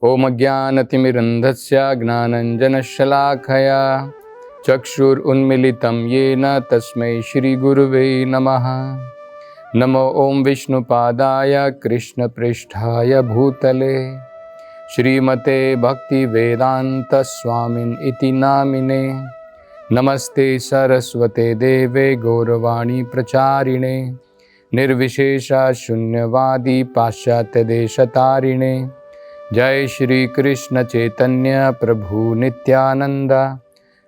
ओम अज्ञानतिमिरन्धस्य ज्ञानञ्जनशलाखया चक्षुरुन्मीलितं येन तस्मै श्रीगुरुवे नमः। नमो ओम विष्णुपादाय कृष्णपृष्ठाय भूतले श्रीमते भक्तिवेदांत स्वामिन् इति नामिने। नमस्ते सरस्वते देवे गौरवाणी प्रचारिणे निर्विशेषा शून्यवादी पाश्चात्य देशतारिणे। जय श्री कृष्ण चैतन्य प्रभु नित्यानंद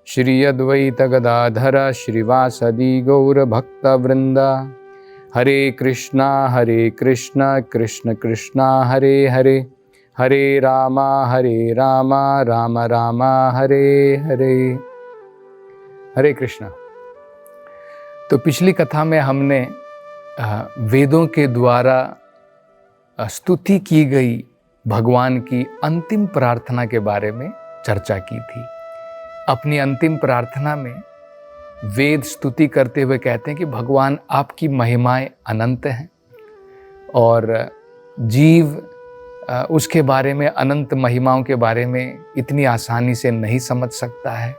श्री अद्वैत गदाधर श्रीवासदि गौर भक्त वृंदा। हरे कृष्णा कृष्ण कृष्णा हरे हरे, हरे रामा राम राम हरे हरे। हरे कृष्णा। तो पिछली कथा में हमने वेदों के द्वारा स्तुति की गई भगवान की अंतिम प्रार्थना के बारे में चर्चा की थी। अपनी अंतिम प्रार्थना में वेद स्तुति करते हुए कहते हैं कि भगवान आपकी महिमाएं अनंत हैं और जीव उसके बारे में, अनंत महिमाओं के बारे में इतनी आसानी से नहीं समझ सकता है।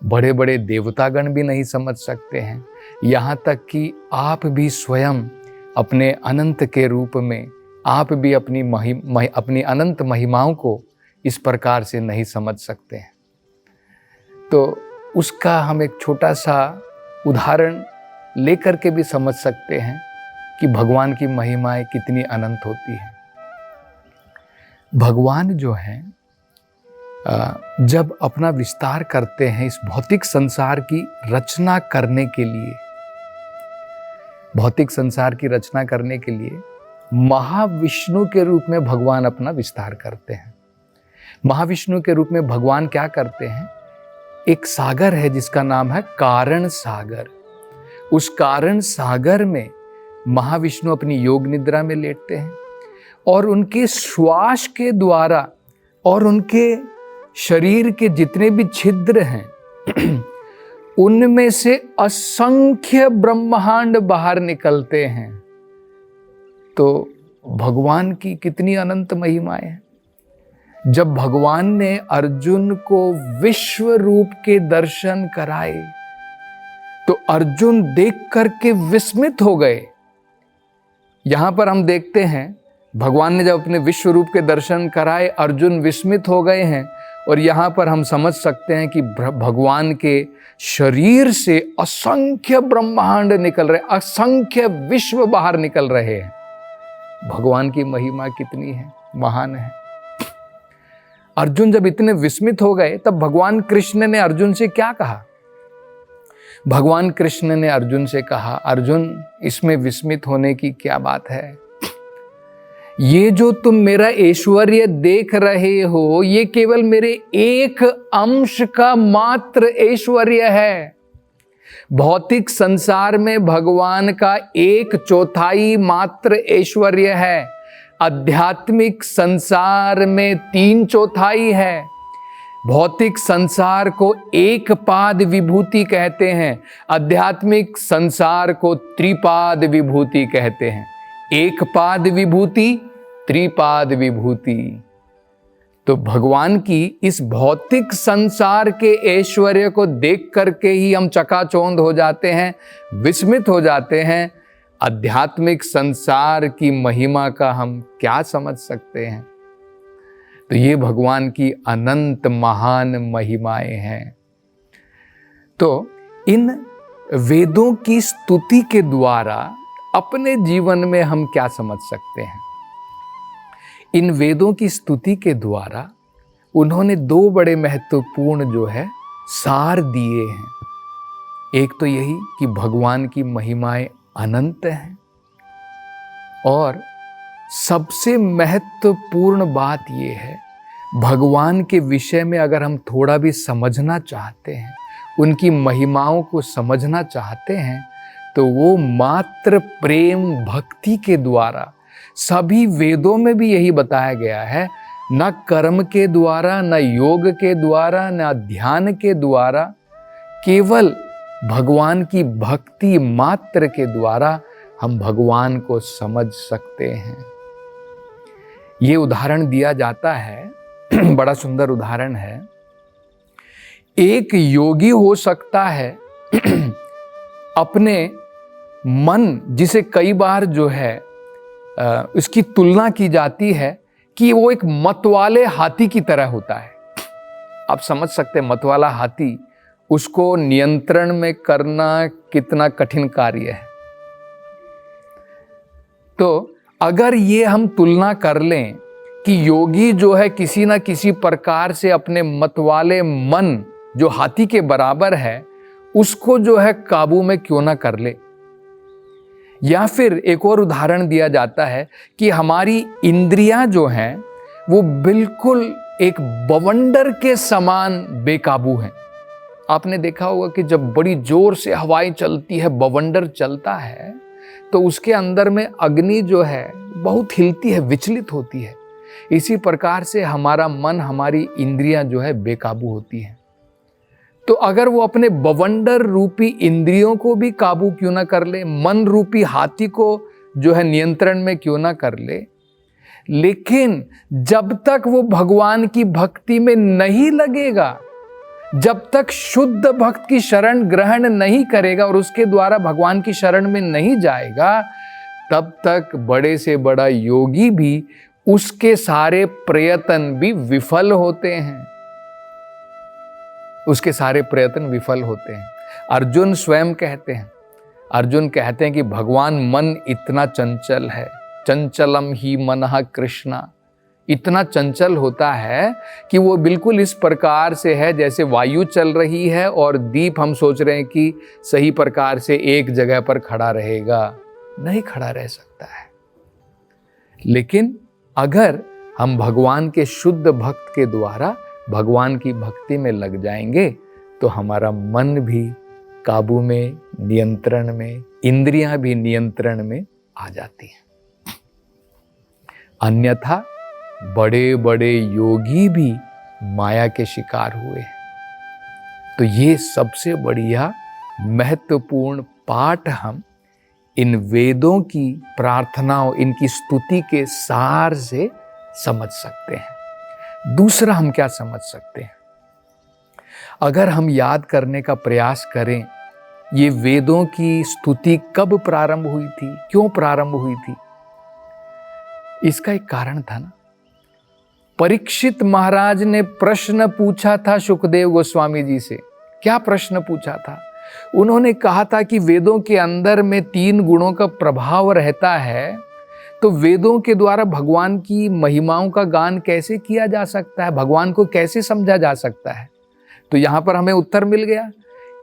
बड़े बड़े देवतागण भी नहीं समझ सकते हैं, यहाँ तक कि आप भी स्वयं अपने अनंत के रूप में आप भी अपनी अनंत महिमाओं को इस प्रकार से नहीं समझ सकते हैं। तो उसका हम एक छोटा सा उदाहरण लेकर के भी समझ सकते हैं कि भगवान की महिमाएं कितनी अनंत होती हैं। भगवान जो हैं जब अपना विस्तार करते हैं इस भौतिक संसार की रचना करने के लिए, भौतिक संसार की रचना करने के लिए महाविष्णु के रूप में भगवान अपना विस्तार करते हैं। महाविष्णु के रूप में भगवान क्या करते हैं? एक सागर है जिसका नाम है कारण सागर। उस कारण सागर में महाविष्णु अपनी योग निद्रा में लेटते हैं और उनके श्वास के द्वारा और उनके शरीर के जितने भी छिद्र हैं उनमें से असंख्य ब्रह्मांड बाहर निकलते हैं। तो भगवान की कितनी अनंत महिमाएं हैं। जब भगवान ने अर्जुन को विश्व रूप के दर्शन कराए तो अर्जुन देख करके विस्मित हो गए। यहां पर हम देखते हैं भगवान ने जब अपने विश्व रूप के दर्शन कराए अर्जुन विस्मित हो गए हैं, और यहाँ पर हम समझ सकते हैं कि भगवान के शरीर से असंख्य ब्रह्मांड निकल रहे, असंख्य विश्व बाहर निकल रहे हैं। भगवान की महिमा कितनी है, महान है। अर्जुन जब इतने विस्मित हो गए तब भगवान कृष्ण ने अर्जुन से क्या कहा? भगवान कृष्ण ने अर्जुन से कहा, अर्जुन इसमें विस्मित होने की क्या बात है? ये जो तुम मेरा ऐश्वर्य देख रहे हो ये केवल मेरे एक अंश का मात्र ऐश्वर्य है। भौतिक संसार में भगवान का 1/4 मात्र ऐश्वर्य है। आध्यात्मिक संसार में 3/4 है। भौतिक संसार को एक पाद विभूति कहते हैं, आध्यात्मिक संसार को त्रिपाद विभूति कहते हैं। एक पाद विभूति, त्रिपाद विभूति। तो भगवान की इस भौतिक संसार के ऐश्वर्य को देख करके ही हम चकाचौंध हो जाते हैं, विस्मित हो जाते हैं। आध्यात्मिक संसार की महिमा का हम क्या समझ सकते हैं? तो ये भगवान की अनंत महान महिमाएं हैं। तो इन वेदों की स्तुति के द्वारा अपने जीवन में हम क्या समझ सकते हैं? इन वेदों की स्तुति के द्वारा उन्होंने 2 बड़े महत्वपूर्ण जो है सार दिए हैं। एक तो यही कि भगवान की महिमाएं अनंत हैं, और सबसे महत्वपूर्ण बात यह है भगवान के विषय में अगर हम थोड़ा भी समझना चाहते हैं, उनकी महिमाओं को समझना चाहते हैं, तो वो मात्र प्रेम भक्ति के द्वारा, सभी वेदों में भी यही बताया गया है, न कर्म के द्वारा, न योग के द्वारा, न ध्यान के द्वारा, केवल भगवान की भक्ति मात्र के द्वारा हम भगवान को समझ सकते हैं। ये उदाहरण दिया जाता है बड़ा सुंदर उदाहरण है। एक योगी हो सकता है अपने मन, जिसे कई बार जो है इसकी तुलना की जाती है कि वो एक मतवाले हाथी की तरह होता है। आप समझ सकते हैं, मतवाला हाथी, उसको नियंत्रण में करना कितना कठिन कार्य है। तो अगर ये हम तुलना कर लें कि योगी जो है किसी ना किसी प्रकार से अपने मतवाले मन जो हाथी के बराबर है, उसको जो है काबू में क्यों ना कर ले। या फिर एक और उदाहरण दिया जाता है कि हमारी इंद्रियां जो हैं वो बिल्कुल एक बवंडर के समान बेकाबू हैं। आपने देखा होगा कि जब बड़ी जोर से हवाएं चलती है, बवंडर चलता है, तो उसके अंदर में अग्नि जो है बहुत हिलती है, विचलित होती है। इसी प्रकार से हमारा मन, हमारी इंद्रियां जो है बेकाबू होती हैं। तो अगर वो अपने बवंडर रूपी इंद्रियों को भी काबू क्यों ना कर ले, मन रूपी हाथी को जो है नियंत्रण में क्यों ना कर ले, लेकिन जब तक वो भगवान की भक्ति में नहीं लगेगा, जब तक शुद्ध भक्त की शरण ग्रहण नहीं करेगा और उसके द्वारा भगवान की शरण में नहीं जाएगा, तब तक बड़े से बड़ा योगी भी, उसके सारे प्रयत्न भी विफल होते हैं। उसके सारे प्रयत्न विफल होते हैं। अर्जुन स्वयं कहते हैं, अर्जुन कहते हैं कि भगवान मन इतना चंचल है, चंचलम ही मनः कृष्णा, इतना चंचल होता है कि वो बिल्कुल इस प्रकार से है जैसे वायु चल रही है और दीप हम सोच रहे हैं कि सही प्रकार से एक जगह पर खड़ा रहेगा, नहीं खड़ा रह सकता है। लेकिन अगर हम भगवान के शुद्ध भक्त के द्वारा भगवान की भक्ति में लग जाएंगे तो हमारा मन भी काबू में, नियंत्रण में, इंद्रियां भी नियंत्रण में आ जाती हैं। अन्यथा बड़े बड़े योगी भी माया के शिकार हुए हैं। तो ये सबसे बढ़िया महत्वपूर्ण पाठ हम इन वेदों की प्रार्थनाओं, इनकी स्तुति के सार से समझ सकते हैं। दूसरा हम क्या समझ सकते हैं? अगर हम याद करने का प्रयास करें, ये वेदों की स्तुति कब प्रारंभ हुई थी, क्यों प्रारंभ हुई थी? इसका एक कारण था ना। परीक्षित महाराज ने प्रश्न पूछा था सुखदेव गोस्वामी जी से। क्या प्रश्न पूछा था? उन्होंने कहा था कि वेदों के अंदर में 3 गुणों का प्रभाव रहता है, तो वेदों के द्वारा भगवान की महिमाओं का गान कैसे किया जा सकता है, भगवान को कैसे समझा जा सकता है? तो यहां पर हमें उत्तर मिल गया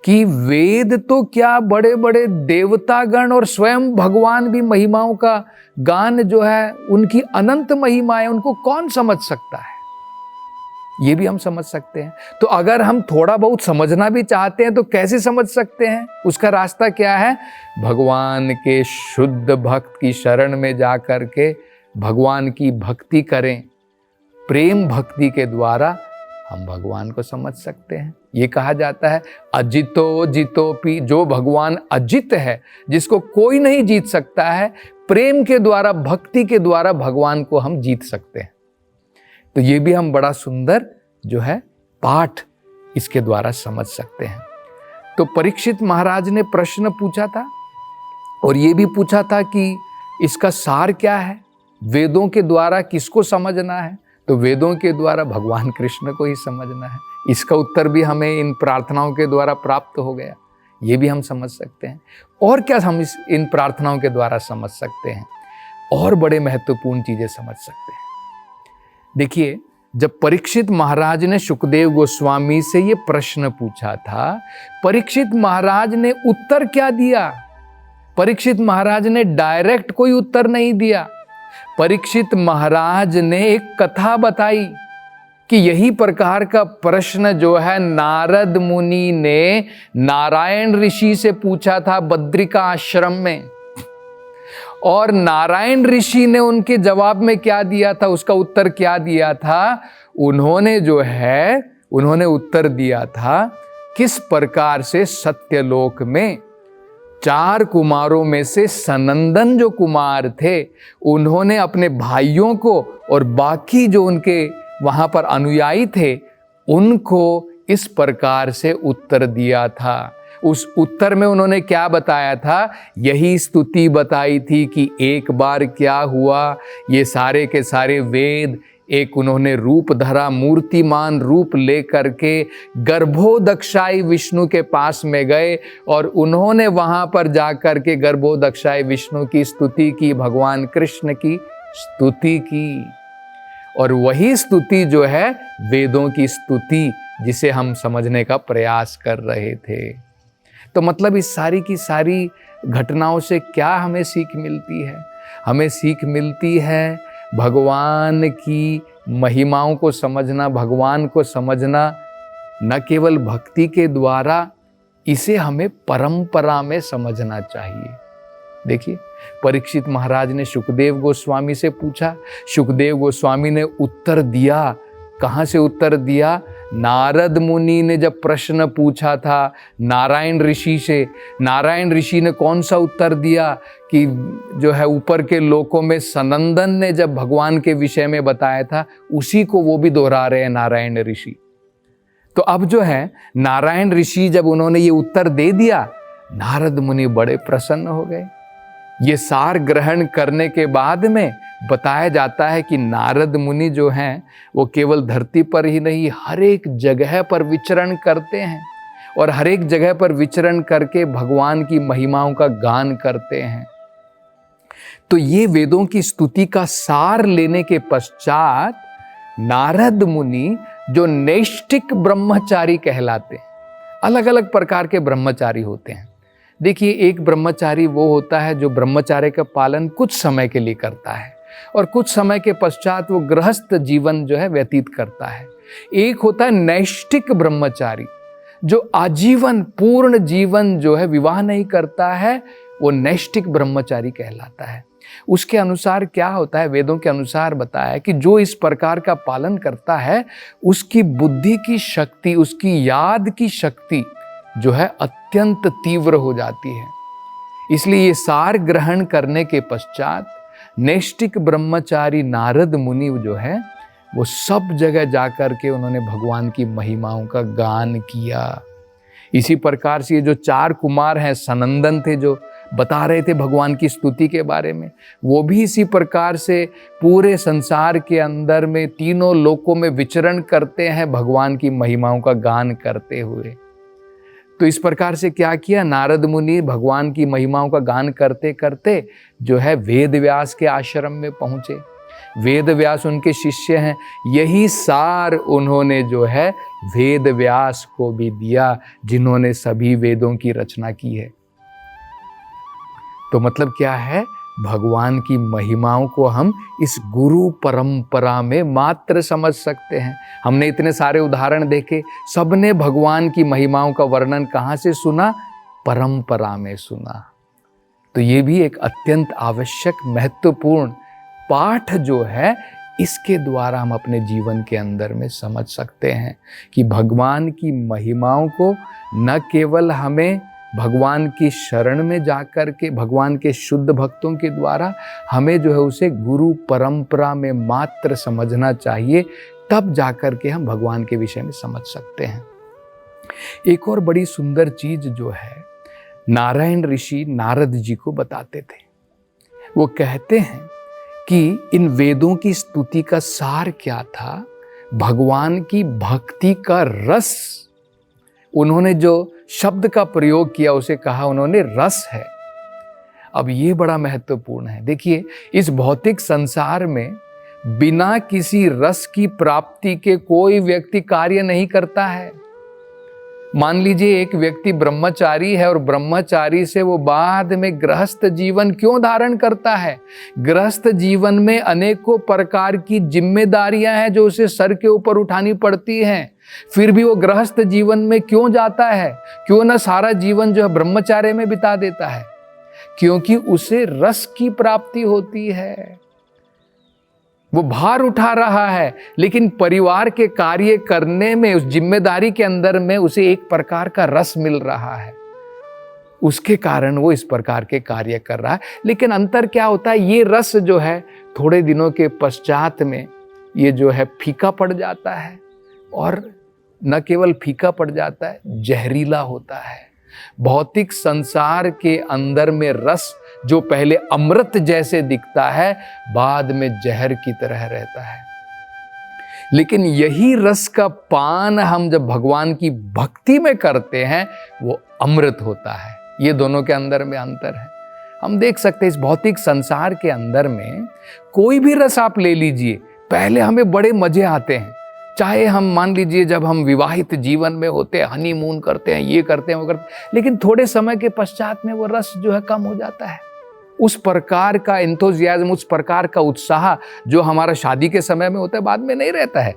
कि वेद तो क्या, बड़े बड़े देवतागण और स्वयं भगवान भी महिमाओं का गान जो है, उनकी अनंत महिमाएं, उनको कौन समझ सकता है? ये भी हम समझ सकते हैं। तो अगर हम थोड़ा बहुत समझना भी चाहते हैं तो कैसे समझ सकते हैं? उसका रास्ता क्या है? भगवान के शुद्ध भक्त की शरण में जा करके भगवान की भक्ति करें। प्रेम भक्ति के द्वारा हम भगवान को समझ सकते हैं। ये कहा जाता है अजितो जितोपि, जो भगवान अजित है, जिसको कोई नहीं जीत सकता है, प्रेम के द्वारा, भक्ति के द्वारा भगवान को हम जीत सकते हैं। तो ये भी हम बड़ा सुंदर जो है पाठ इसके द्वारा समझ सकते हैं। तो परीक्षित महाराज ने प्रश्न पूछा था और ये भी पूछा था कि इसका सार क्या है, वेदों के द्वारा किसको समझना है? तो वेदों के द्वारा भगवान कृष्ण को ही समझना है। इसका उत्तर भी हमें इन प्रार्थनाओं के द्वारा प्राप्त हो गया। ये भी हम समझ सकते हैं। और क्या हम इन प्रार्थनाओं के द्वारा समझ सकते हैं? और बड़े महत्वपूर्ण चीजें समझ सकते हैं। देखिए, जब परीक्षित महाराज ने सुखदेव गोस्वामी से ये प्रश्न पूछा था, परीक्षित महाराज ने उत्तर क्या दिया? परीक्षित महाराज ने डायरेक्ट कोई उत्तर नहीं दिया। परीक्षित महाराज ने एक कथा बताई कि यही प्रकार का प्रश्न जो है नारद मुनि ने नारायण ऋषि से पूछा था बद्रिका आश्रम में, और नारायण ऋषि ने उनके जवाब में क्या दिया था, उसका उत्तर क्या दिया था? उन्होंने उत्तर दिया था किस प्रकार से सत्यलोक में 4 कुमारों में से सनंदन जो कुमार थे, उन्होंने अपने भाइयों को और बाकी जो उनके वहां पर अनुयायी थे, उनको इस प्रकार से उत्तर दिया था। उस उत्तर में उन्होंने क्या बताया था? यही स्तुति बताई थी कि एक बार क्या हुआ, ये सारे के सारे वेद एक उन्होंने रूप धरा, मूर्तिमान रूप लेकर के गर्भोदक्षाई विष्णु के पास में गए और उन्होंने वहां पर जाकर के गर्भोदक्षाई विष्णु की स्तुति की, भगवान कृष्ण की स्तुति की। और वही स्तुति जो है वेदों की स्तुति, जिसे हम समझने का प्रयास कर रहे थे। तो मतलब इस सारी की सारी घटनाओं से क्या हमें सीख मिलती है? हमें सीख मिलती है भगवान की महिमाओं को समझना, भगवान को समझना न केवल भक्ति के द्वारा, इसे हमें परंपरा में समझना चाहिए। देखिए, परीक्षित महाराज ने सुखदेव गोस्वामी से पूछा, सुखदेव गोस्वामी ने उत्तर दिया। कहाँ से उत्तर दिया? नारद मुनि ने जब प्रश्न पूछा था नारायण ऋषि से, नारायण ऋषि ने कौन सा उत्तर दिया कि जो है ऊपर के लोकों में सनंदन ने जब भगवान के विषय में बताया था, उसी को वो भी दोहरा रहे हैं नारायण ऋषि। तो अब जो है नारायण ऋषि जब उन्होंने ये उत्तर दे दिया, नारद मुनि बड़े प्रसन्न हो गए। ये सार ग्रहण करने के बाद में बताया जाता है कि नारद मुनि जो हैं वो केवल धरती पर ही नहीं, हर एक जगह पर विचरण करते हैं और हर एक जगह पर विचरण करके भगवान की महिमाओं का गान करते हैं। तो ये वेदों की स्तुति का सार लेने के पश्चात नारद मुनि जो नैष्ठिक ब्रह्मचारी कहलाते हैं, अलग अलग प्रकार के ब्रह्मचारी होते हैं। देखिए, एक ब्रह्मचारी वो होता है जो ब्रह्मचार्य का पालन कुछ समय के लिए करता है और कुछ समय के पश्चात वो गृहस्थ जीवन जो है व्यतीत करता है। एक होता है नैष्ठिक ब्रह्मचारी जो आजीवन पूर्ण जीवन जो है विवाह नहीं करता है, वो नैष्ठिक ब्रह्मचारी कहलाता है। उसके अनुसार क्या होता है? वेदों के अनुसार बताया कि जो इस प्रकार का पालन करता है उसकी बुद्धि की शक्ति, उसकी याद की शक्ति जो है अत्यंत तीव्र हो जाती है। इसलिए ये सार ग्रहण करने के पश्चात नैष्ठिक ब्रह्मचारी नारद मुनि जो है वो सब जगह जाकर के उन्होंने भगवान की महिमाओं का गान किया। इसी प्रकार से ये जो 4 कुमार हैं, सनंदन थे जो बता रहे थे भगवान की स्तुति के बारे में, वो भी इसी प्रकार से पूरे संसार के अंदर में तीनों लोकों में विचरण करते हैं भगवान की महिमाओं का गान करते हुए। तो इस प्रकार से क्या किया? नारद मुनि भगवान की महिमाओं का गान करते करते जो है वेद व्यास के आश्रम में पहुंचे। वेद व्यास उनके शिष्य हैं। यही सार उन्होंने जो है वेद व्यास को भी दिया, जिन्होंने सभी वेदों की रचना की है। तो मतलब क्या है? भगवान की महिमाओं को हम इस गुरु परंपरा में मात्र समझ सकते हैं। हमने इतने सारे उदाहरण देखे, सबने भगवान की महिमाओं का वर्णन कहाँ से सुना? परंपरा में सुना। तो ये भी एक अत्यंत आवश्यक महत्वपूर्ण पाठ जो है, इसके द्वारा हम अपने जीवन के अंदर में समझ सकते हैं कि भगवान की महिमाओं को न केवल हमें भगवान की शरण में जाकर के, भगवान के शुद्ध भक्तों के द्वारा हमें जो है उसे गुरु परंपरा में मात्र समझना चाहिए, तब जाकर के हम भगवान के विषय में समझ सकते हैं। एक और बड़ी सुंदर चीज जो है नारायण ऋषि नारद जी को बताते थे। वो कहते हैं कि इन वेदों की स्तुति का सार क्या था? भगवान की भक्ति का रस। उन्होंने जो शब्द का प्रयोग किया उसे कहा उन्होंने रस है। अब ये बड़ा महत्वपूर्ण है। देखिए, इस भौतिक संसार में बिना किसी रस की प्राप्ति के कोई व्यक्ति कार्य नहीं करता है। मान लीजिए एक व्यक्ति ब्रह्मचारी है और ब्रह्मचारी से वो बाद में गृहस्थ जीवन क्यों धारण करता है? गृहस्थ जीवन में अनेकों प्रकार की जिम्मेदारियां हैं जो उसे सर के ऊपर उठानी पड़ती हैं। फिर भी वो गृहस्थ जीवन में क्यों जाता है? क्यों ना सारा जीवन जो है ब्रह्मचार्य में बिता देता है? क्योंकि उसे रस की प्राप्ति होती है। वो भार उठा रहा है, लेकिन परिवार के कार्य करने में, उस जिम्मेदारी के अंदर में उसे एक प्रकार का रस मिल रहा है। उसके कारण वो इस प्रकार के कार्य कर रहा है। लेकिन अंतर क्या होता है? ये रस जो है थोड़े दिनों के पश्चात में ये जो है फीका पड़ जाता है, और न केवल फीका पड़ जाता है, जहरीला होता है। भौतिक संसार के अंदर में रस जो पहले अमृत जैसे दिखता है, बाद में जहर की तरह रहता है। लेकिन यही रस का पान हम जब भगवान की भक्ति में करते हैं, वो अमृत होता है। ये दोनों के अंदर में अंतर है। हम देख सकते हैं इस भौतिक संसार के अंदर में कोई भी रस आप ले लीजिए, पहले हमें बड़े मजे आते हैं। चाहे हम मान लीजिए जब हम विवाहित जीवन में होते हैं, हनीमून करते हैं, ये करते हैं, वो करते हैं, लेकिन थोड़े समय के पश्चात में वो रस जो है कम हो जाता है। उस प्रकार का एंथुसियाज्म, उस प्रकार का उत्साह जो हमारा शादी के समय में होता है, बाद में नहीं रहता है।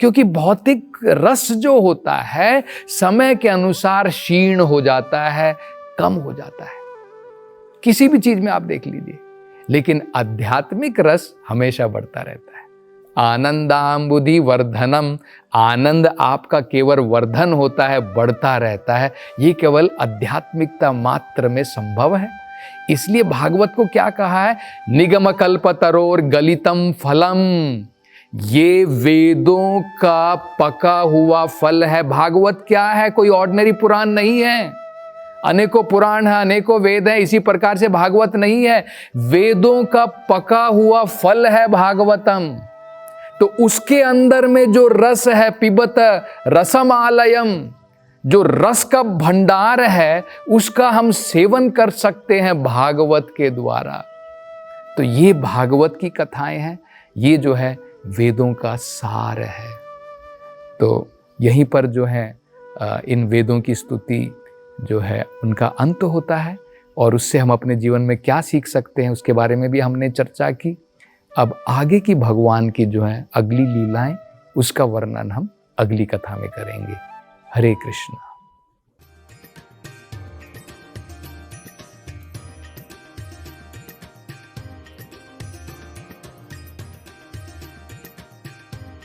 क्योंकि भौतिक रस जो होता है समय के अनुसार क्षीण हो जाता है, कम हो जाता है। किसी भी चीज में आप देख लीजिए, लेकिन आध्यात्मिक रस हमेशा बढ़ता रहता है। आनंदाम्बुधि वर्धनम, आनंद आपका केवल वर्धन होता है, बढ़ता रहता है। ये केवल आध्यात्मिकता मात्र में संभव है। इसलिए भागवत को क्या कहा है? निगम कल्पतरोर गलितम फलम, ये वेदों का पका हुआ फल है। भागवत क्या है? कोई ऑर्डिनरी पुराण नहीं है। अनेकों पुराण है, अनेकों वेद है, इसी प्रकार से भागवत नहीं है। वेदों का पका हुआ फल है भागवतम। तो उसके अंदर में जो रस है, पिबत रसम आलयम, जो रस का भंडार है, उसका हम सेवन कर सकते हैं भागवत के द्वारा। तो ये भागवत की कथाएं हैं, ये जो है वेदों का सार है। तो यहीं पर जो है इन वेदों की स्तुति जो है उनका अंत होता है, और उससे हम अपने जीवन में क्या सीख सकते हैं उसके बारे में भी हमने चर्चा की। अब आगे की भगवान की जो है अगली लीलाएं, उसका वर्णन हम अगली कथा में करेंगे। हरे कृष्ण।